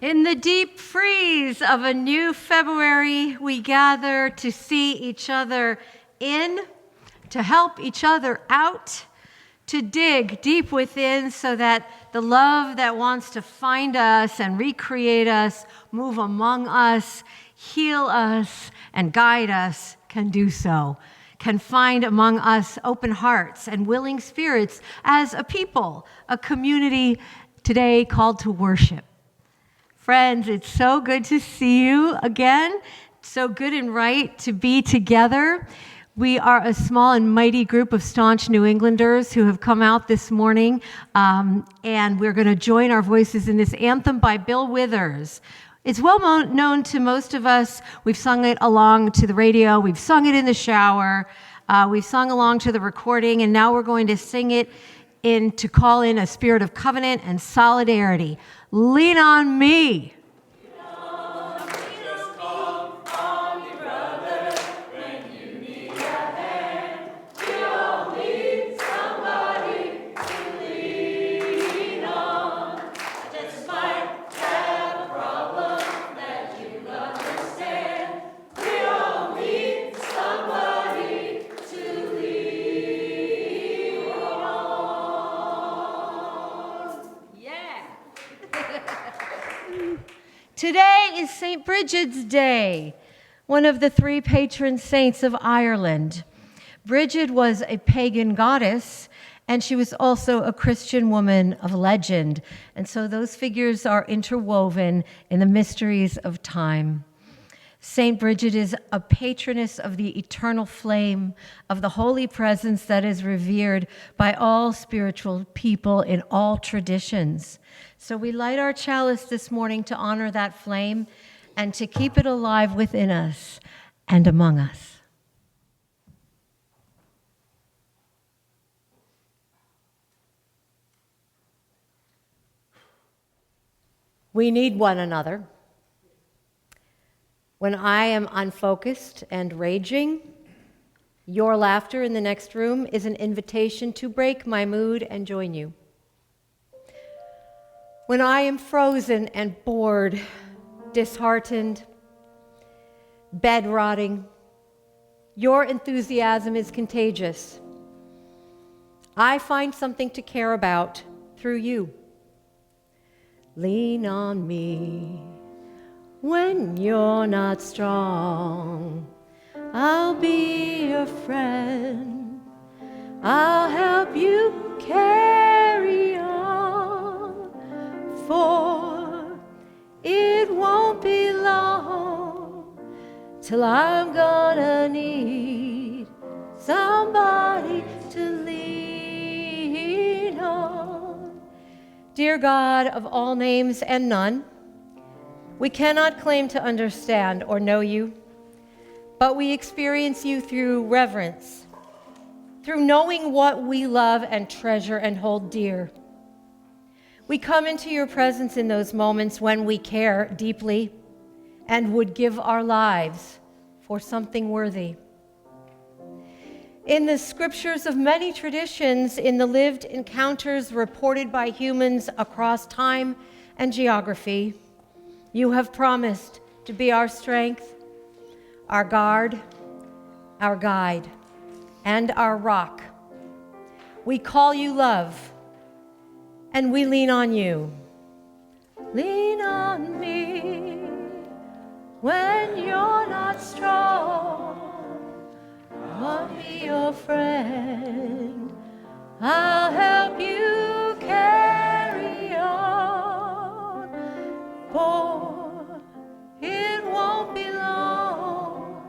In the deep freeze of a new February, we gather to see each other in, to help each other out, to dig deep within so that the love that wants to find us and recreate us, move among us, heal us, and guide us can do so, can find among us open hearts and willing spirits as a people, a community today called to worship. Friends, it's so good to see you again. So good and right to be together. We are a small and mighty group of staunch New Englanders who have come out this morning, and we're going to join our voices in this anthem by Bill Withers. It's well known to most of us. We've sung it along to the radio. We've sung it in the shower. We've sung along to the recording, and now we're going to sing it to call in a spirit of covenant and solidarity. Lean on me. Today is St. Bridget's Day, one of the three patron saints of Ireland. Bridget was a pagan goddess, and she was also a Christian woman of legend. And so those figures are interwoven in the mysteries of time. St. Bridget is a patroness of the eternal flame, of the holy presence that is revered by all spiritual people in all traditions. So we light our chalice this morning to honor that flame and to keep it alive within us and among us. We need one another. When I am unfocused and raging, your laughter in the next room is an invitation to break my mood and join you. When I am frozen and bored, disheartened, bed-rotting, your enthusiasm is contagious. I find something to care about through you. Lean on me when you're not strong. I'll be your friend. I'll help you carry on. For it won't be long till I'm gonna need somebody to lean on. Dear God of all names and none, we cannot claim to understand or know you, but we experience you through reverence, through knowing what we love and treasure and hold dear. We come into your presence in those moments when we care deeply and would give our lives for something worthy. In the scriptures of many traditions, in the lived encounters reported by humans across time and geography, you have promised to be our strength, our guard, our guide, and our rock. We call you love, and we lean on you. Lean on me when you're not strong. I'll be your friend. I'll help you carry on. For it won't be long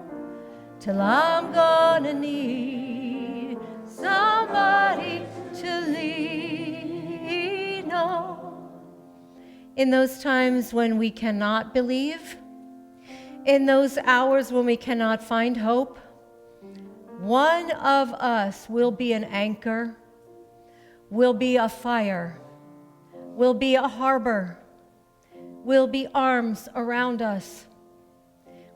till I'm gonna need somebody to lean on. In those times when we cannot believe, in those hours when we cannot find hope, one of us will be an anchor, will be a fire, will be a harbor, will be arms around us.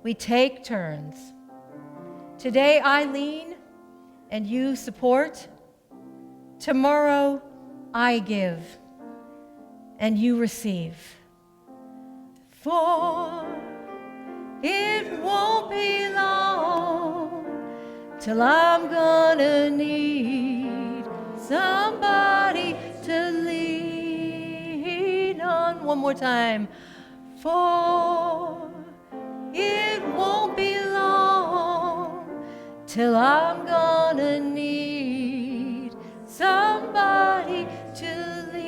We take turns. Today I lean and you support. Tomorrow I give and you receive. For it won't be long till I'm gonna need somebody to lean on. One more time. For it won't be long till I'm gonna need somebody to lean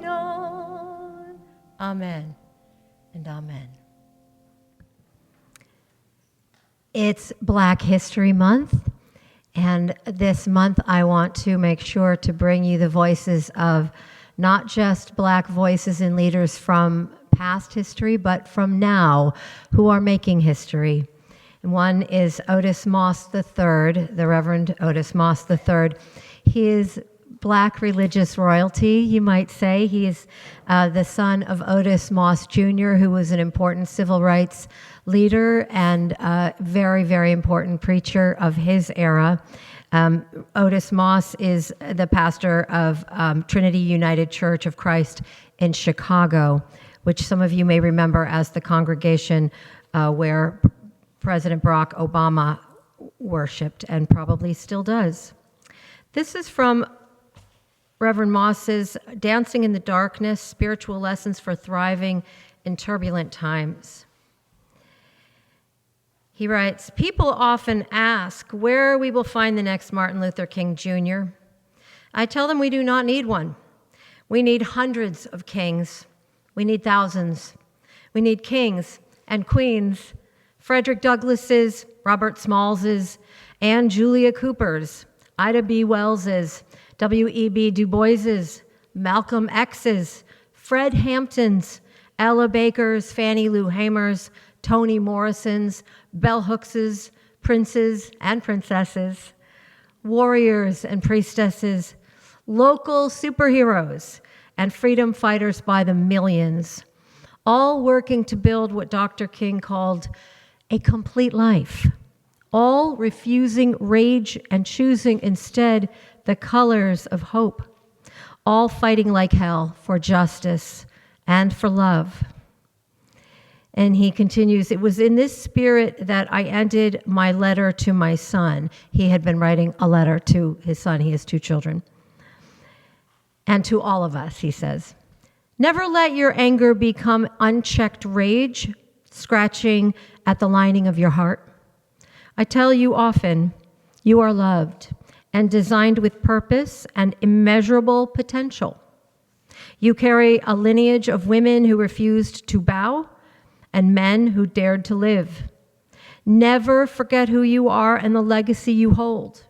on. Amen and amen. It's Black History Month, and this month I want to make sure to bring you the voices of not just Black voices and leaders from past history, but from now, who are making history. And one is Otis Moss III, the Reverend Otis Moss III. He is Black religious royalty, you might say. He is the son of Otis Moss Jr., who was an important civil rights leader and a very, very important preacher of his era. Otis Moss is the pastor of Trinity United Church of Christ in Chicago, which some of you may remember as the congregation where President Barack Obama worshiped and probably still does. This is from Reverend Moss's Dancing in the Darkness, Spiritual Lessons for Thriving in Turbulent Times. He writes, people often ask where we will find the next Martin Luther King Jr. I tell them we do not need one. We need hundreds of kings. We need thousands. We need kings and queens, Frederick Douglass's, Robert Smalls's, and Julia Cooper's, Ida B. Wells's, W.E.B. Du Bois's, Malcolm X's, Fred Hampton's, Ella Baker's, Fannie Lou Hamer's, Toni Morrison's, bell hookses, princes and princesses, warriors and priestesses, local superheroes, and freedom fighters by the millions, all working to build what Dr. King called a complete life, all refusing rage and choosing instead the colors of hope, all fighting like hell for justice and for love. And he continues, it was in this spirit that I ended my letter to my son. He had been writing a letter to his son. He has 2 children. And to all of us, he says, never let your anger become unchecked rage, scratching at the lining of your heart. I tell you often, you are loved and designed with purpose and immeasurable potential. You carry a lineage of women who refused to bow and men who dared to live. Never forget who you are and the legacy you hold.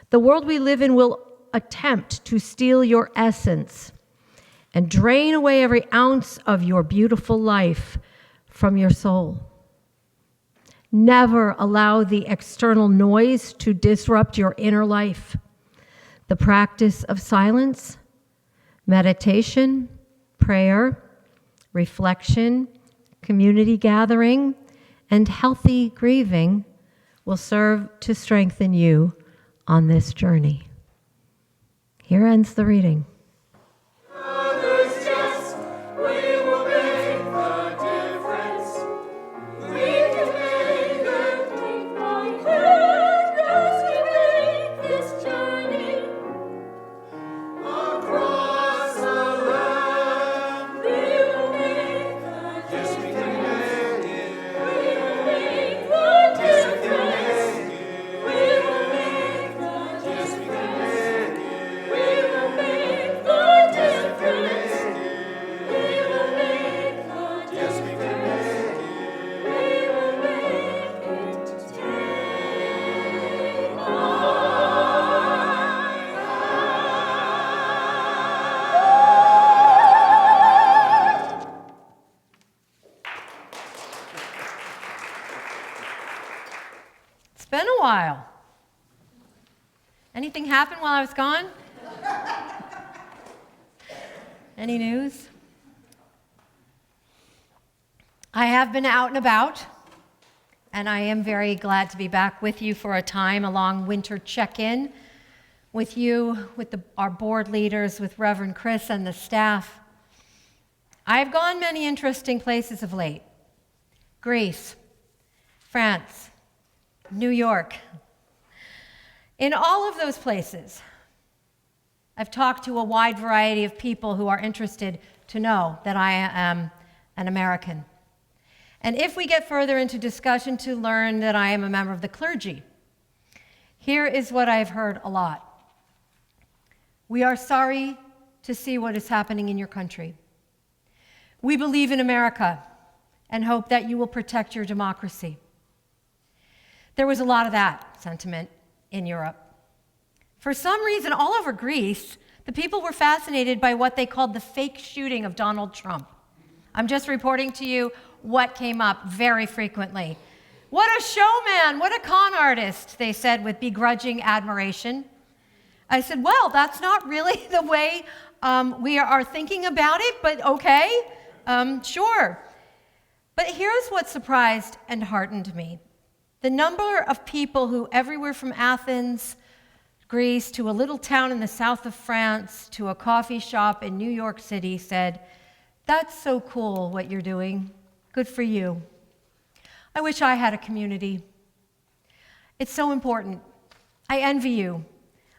The world we live in will attempt to steal your essence and drain away every ounce of your beautiful life from your soul. Never allow the external noise to disrupt your inner life. The practice of silence, meditation, prayer, reflection, community gathering, and healthy grieving will serve to strengthen you on this journey. Here ends the reading. Been a while. Anything happened while I was gone? Any news? I have been out and about, and I am very glad to be back with you for a time, a long winter check-in with you, with our board leaders, with Reverend Chris and the staff. I've gone many interesting places of late. Greece, France, New York. In all of those places, I've talked to a wide variety of people who are interested to know that I am an American. And if we get further into discussion, to learn that I am a member of the clergy. Here is what I've heard a lot. We are sorry to see what is happening in your country. We believe in America and hope that you will protect your democracy. There was a lot of that sentiment in Europe. For some reason, all over Greece, the people were fascinated by what they called the fake shooting of Donald Trump. I'm just reporting to you what came up very frequently. What a showman, what a con artist, they said with begrudging admiration. I said, well, that's not really the way we are thinking about it, but okay, sure. But here's what surprised and heartened me. The number of people who everywhere from Athens, Greece, to a little town in the south of France, to a coffee shop in New York City said, that's so cool what you're doing. Good for you. I wish I had a community. It's so important. I envy you.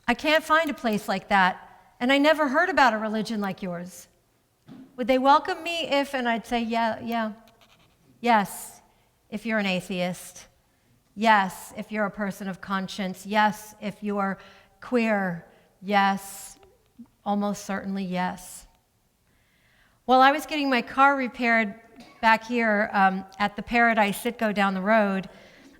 I can't find a place like that, and I never heard about a religion like yours. Would they welcome me if, and I'd say, yeah. Yes, if you're an atheist. Yes, if you're a person of conscience. Yes, if you're queer. Yes, almost certainly yes. While I was getting my car repaired back here at the Paradise Citgo down the road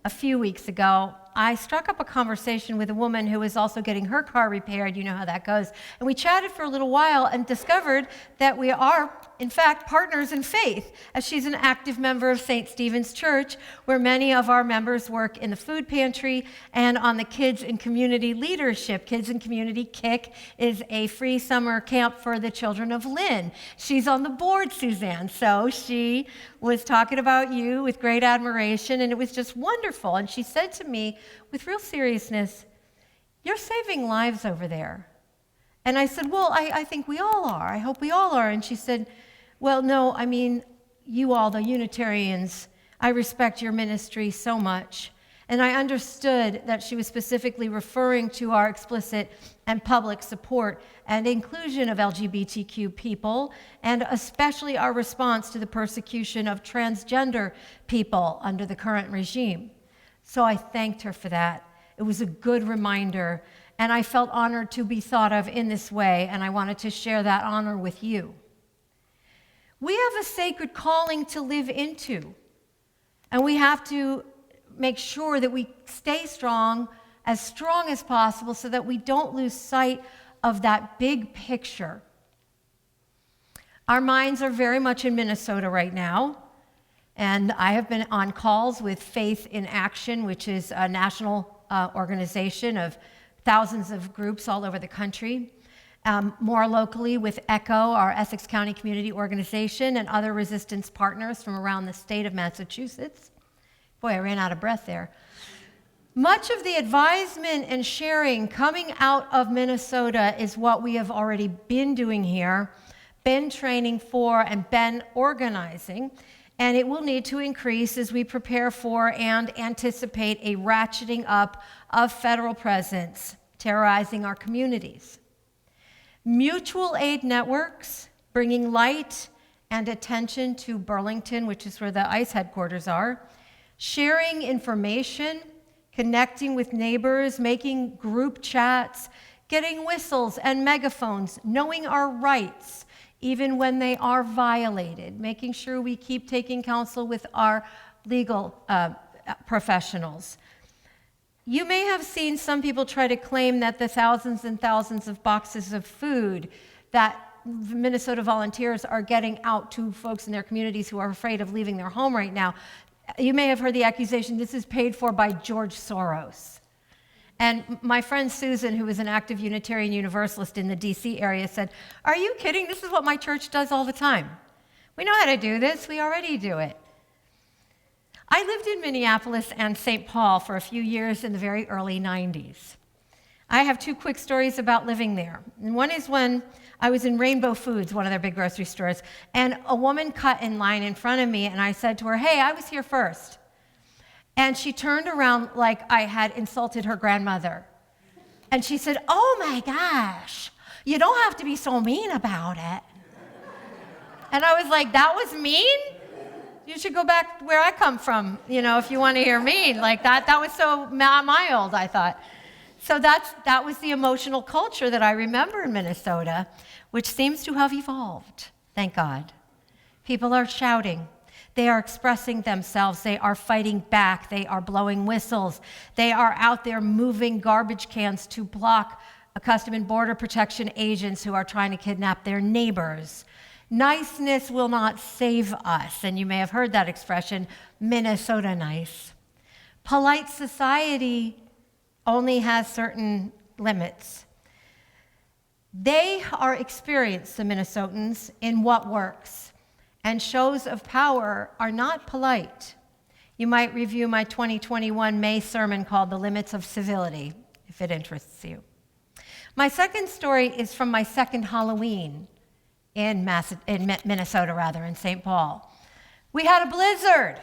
a few weeks ago, I struck up a conversation with a woman who was also getting her car repaired. You know how that goes. And we chatted for a little while and discovered that we are, in fact, partners in faith, as she's an active member of St. Stephen's Church, where many of our members work in the food pantry and on the Kids and Community Leadership. Kids and Community KIC is a free summer camp for the children of Lynn. She's on the board, Suzanne, so she was talking about you with great admiration, and it was just wonderful. And she said to me, with real seriousness, you're saving lives over there. And I said, well, I think we all are. I hope we all are. And she said, well, no, I mean, you all, the Unitarians, I respect your ministry so much. And I understood that she was specifically referring to our explicit and public support and inclusion of LGBTQ people, and especially our response to the persecution of transgender people under the current regime. So I thanked her for that. It was a good reminder, and I felt honored to be thought of in this way, and I wanted to share that honor with you. We have a sacred calling to live into, and we have to make sure that we stay strong as possible so that we don't lose sight of that big picture. Our minds are very much in Minnesota right now. And I have been on calls with Faith in Action, which is a national organization of thousands of groups all over the country. More locally with ECHO, our Essex County Community Organization, and other resistance partners from around the state of Massachusetts. Boy, I ran out of breath there. Much of the advisement and sharing coming out of Minnesota is what we have already been doing here, been training for, and been organizing. And it will need to increase as we prepare for and anticipate a ratcheting up of federal presence terrorizing our communities. Mutual aid networks bringing light and attention to Burlington, which is where the ICE headquarters are, sharing information, connecting with neighbors, making group chats, getting whistles and megaphones, knowing our rights, even when they are violated, making sure we keep taking counsel with our legal professionals. You may have seen some people try to claim that the thousands and thousands of boxes of food that Minnesota volunteers are getting out to folks in their communities who are afraid of leaving their home right now. You may have heard the accusation, this is paid for by George Soros. And my friend Susan, who is an active Unitarian Universalist in the DC area, said, are you kidding? This is what my church does all the time. We know how to do this. We already do it. I lived in Minneapolis and St. Paul for a few years in the very early 90s. I have two quick stories about living there. And one is when I was in Rainbow Foods, one of their big grocery stores, and a woman cut in line in front of me, and I said to her, "Hey, I was here first." And she turned around like I had insulted her grandmother. And she said, "Oh my gosh, you don't have to be so mean about it." And I was like, "That was mean? You should go back where I come from, if you want to hear mean." Like that was so mild, I thought. So that was the emotional culture that I remember in Minnesota, which seems to have evolved, thank God. People are shouting. They are expressing themselves. They are fighting back. They are blowing whistles. They are out there moving garbage cans to block Customs and Border Protection agents who are trying to kidnap their neighbors. Niceness will not save us. And you may have heard that expression, Minnesota nice. Polite society only has certain limits. They are experienced, the Minnesotans, in what works. And shows of power are not polite. You might review my 2021 May sermon called The Limits of Civility, if it interests you. My second story is from my second Halloween in Minnesota, in St. Paul. We had a blizzard.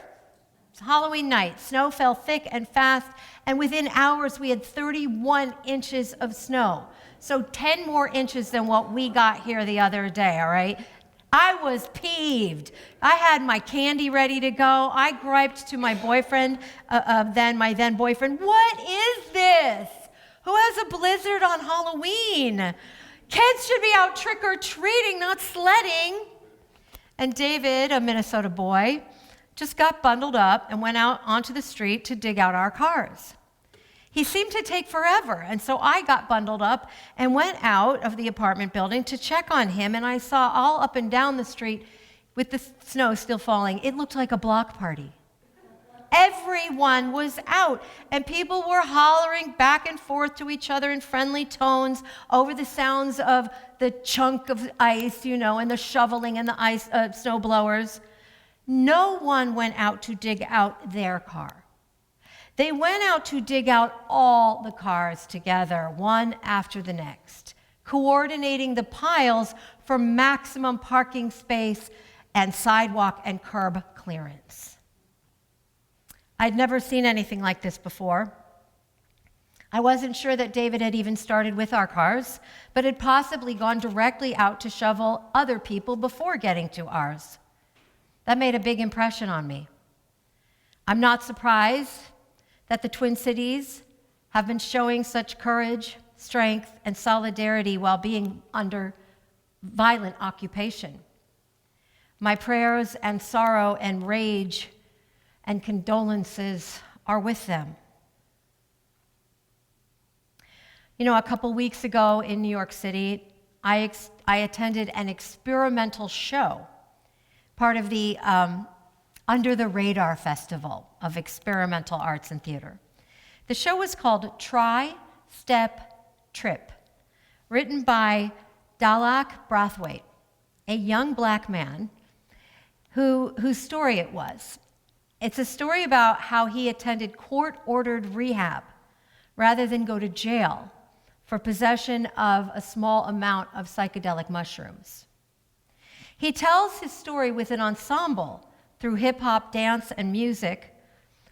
It's Halloween night. Snow fell thick and fast, and within hours we had 31 inches of snow. So 10 more inches than what we got here the other day, all right? I was peeved. I had my candy ready to go. I griped to my boyfriend, my then boyfriend, "What is this? Who has a blizzard on Halloween? Kids should be out trick-or-treating, not sledding." And David, a Minnesota boy, just got bundled up and went out onto the street to dig out our cars. He seemed to take forever, and so I got bundled up and went out of the apartment building to check on him, and I saw all up and down the street, with the snow still falling, it looked like a block party. Everyone was out, and people were hollering back and forth to each other in friendly tones over the sounds of the chunk of ice, and the shoveling and the ice snow blowers. No one went out to dig out their car. They went out to dig out all the cars together, one after the next, coordinating the piles for maximum parking space and sidewalk and curb clearance. I'd never seen anything like this before. I wasn't sure that David had even started with our cars, but had possibly gone directly out to shovel other people before getting to ours. That made a big impression on me. I'm not surprised that the Twin Cities have been showing such courage, strength, and solidarity while being under violent occupation. My prayers and sorrow and rage and condolences are with them. A couple weeks ago in New York City, I attended an experimental show, part of the Under the Radar Festival of Experimental Arts and Theater. The show was called Try, Step, Trip, written by Dalak Brathwaite, a young black man whose story it was. It's a story about how he attended court-ordered rehab rather than go to jail for possession of a small amount of psychedelic mushrooms. He tells his story with an ensemble through hip-hop, dance, and music,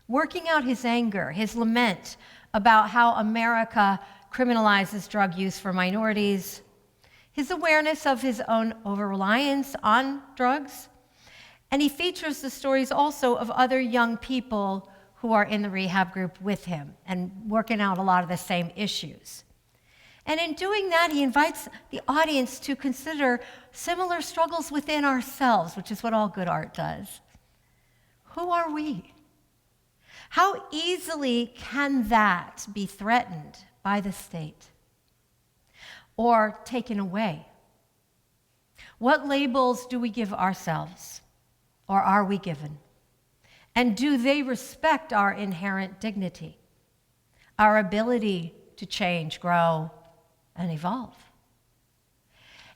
working out his anger, his lament about how America criminalizes drug use for minorities, his awareness of his own over-reliance on drugs, and he features the stories also of other young people who are in the rehab group with him and working out a lot of the same issues. And in doing that, he invites the audience to consider similar struggles within ourselves, which is what all good art does. Who are we? How easily can that be threatened by the state or taken away? What labels do we give ourselves, or are we given? And do they respect our inherent dignity, our ability to change, grow, and evolve?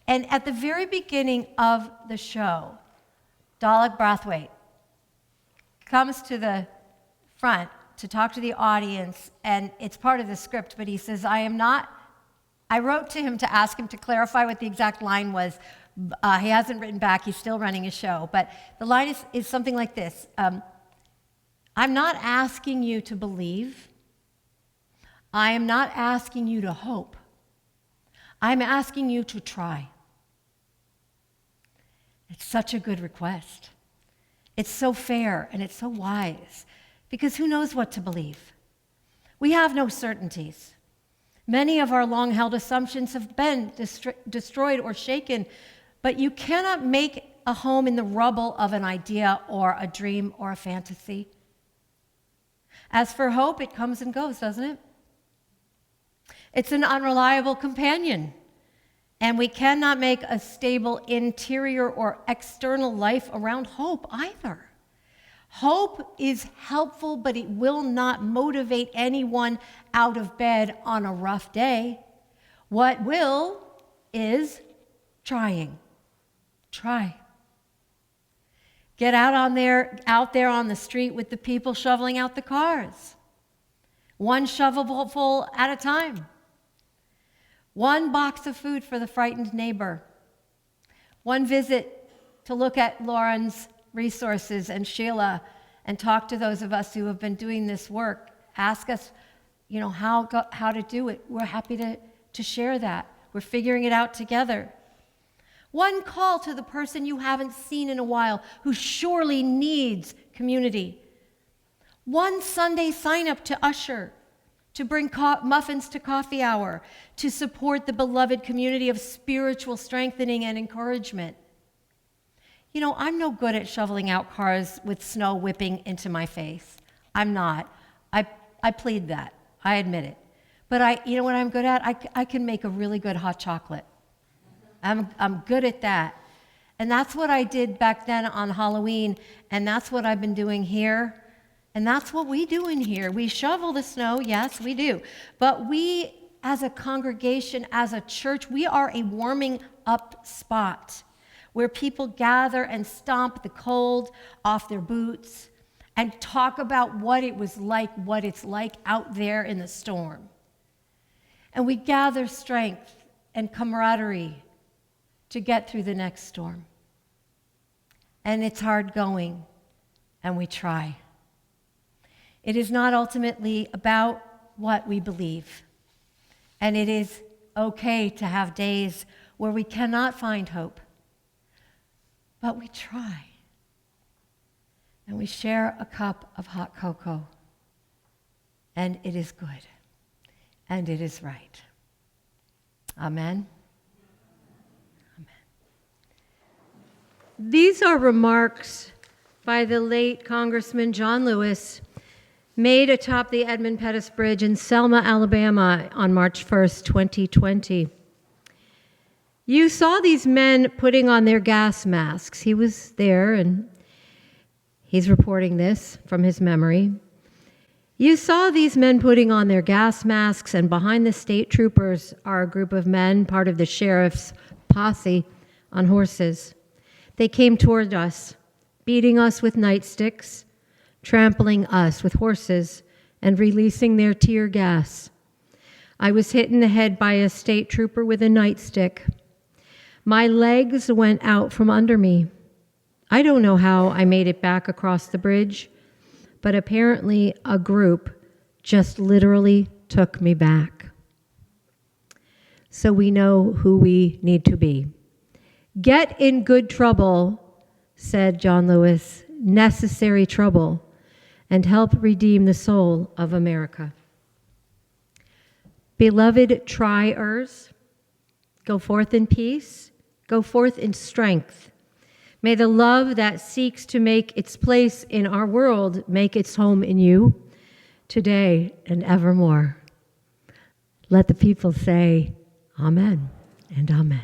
And at the very beginning of the show, Dalak Brathwaite comes to the front to talk to the audience, and it's part of the script, but he says, "I am not I wrote to him to ask him to clarify what the exact line was. He hasn't written back. He's still running his show. But the line is something like this. I'm not asking you to believe. I am not asking you to hope. I'm asking you to try. It's such a good request. It's so fair and it's so wise, because who knows what to believe? We have no certainties. Many of our long-held assumptions have been destroyed or shaken, but you cannot make a home in the rubble of an idea or a dream or a fantasy. As for hope, it comes and goes, doesn't it? It's an unreliable companion, and we cannot make a stable interior or external life around hope either. Hope is helpful, but it will not motivate anyone out of bed on a rough day. What will is trying. Try. Get out there on the street with the people shoveling out the cars. One shovelful at a time. One box of food for the frightened neighbor. One visit to look at Lauren's resources and Sheila and talk to those of us who have been doing this work. Ask us, how to do it. We're happy to share that. We're figuring it out together. One call to the person you haven't seen in a while who surely needs community. One Sunday sign up to usher, to bring muffins to coffee hour, to support the beloved community of spiritual strengthening and encouragement. I'm no good at shoveling out cars with snow whipping into my face. I'm not. I plead that. I admit it. But you know what I'm good at? I can make a really good hot chocolate. I'm good at that. And that's what I did back then on Halloween, and that's what I've been doing here. And that's what we do in here. We shovel the snow, yes, we do. But we, as a congregation, as a church, we are a warming up spot where people gather and stomp the cold off their boots and talk about what it's like out there in the storm. And we gather strength and camaraderie to get through the next storm. And it's hard going, and we try. It is not ultimately about what we believe. And it is okay to have days where we cannot find hope. But we try. And we share a cup of hot cocoa. And it is good. And it is right. Amen. These are remarks by the late Congressman John Lewis made atop the Edmund Pettus Bridge in Selma, Alabama on March 1st, 2020. You saw these men putting on their gas masks. He was there, and he's reporting this from his memory. You saw these men putting on their gas masks, and behind the state troopers are a group of men, part of the sheriff's posse, on horses. They came toward us, beating us with nightsticks, trampling us with horses, and releasing their tear gas. I was hit in the head by a state trooper with a nightstick. My legs went out from under me. I don't know how I made it back across the bridge, but apparently a group just literally took me back. So we know who we need to be. Get in good trouble, said John Lewis, necessary trouble, and help redeem the soul of America. Beloved triers, go forth in peace, go forth in strength. May the love that seeks to make its place in our world make its home in you today and evermore. Let the people say, Amen and Amen.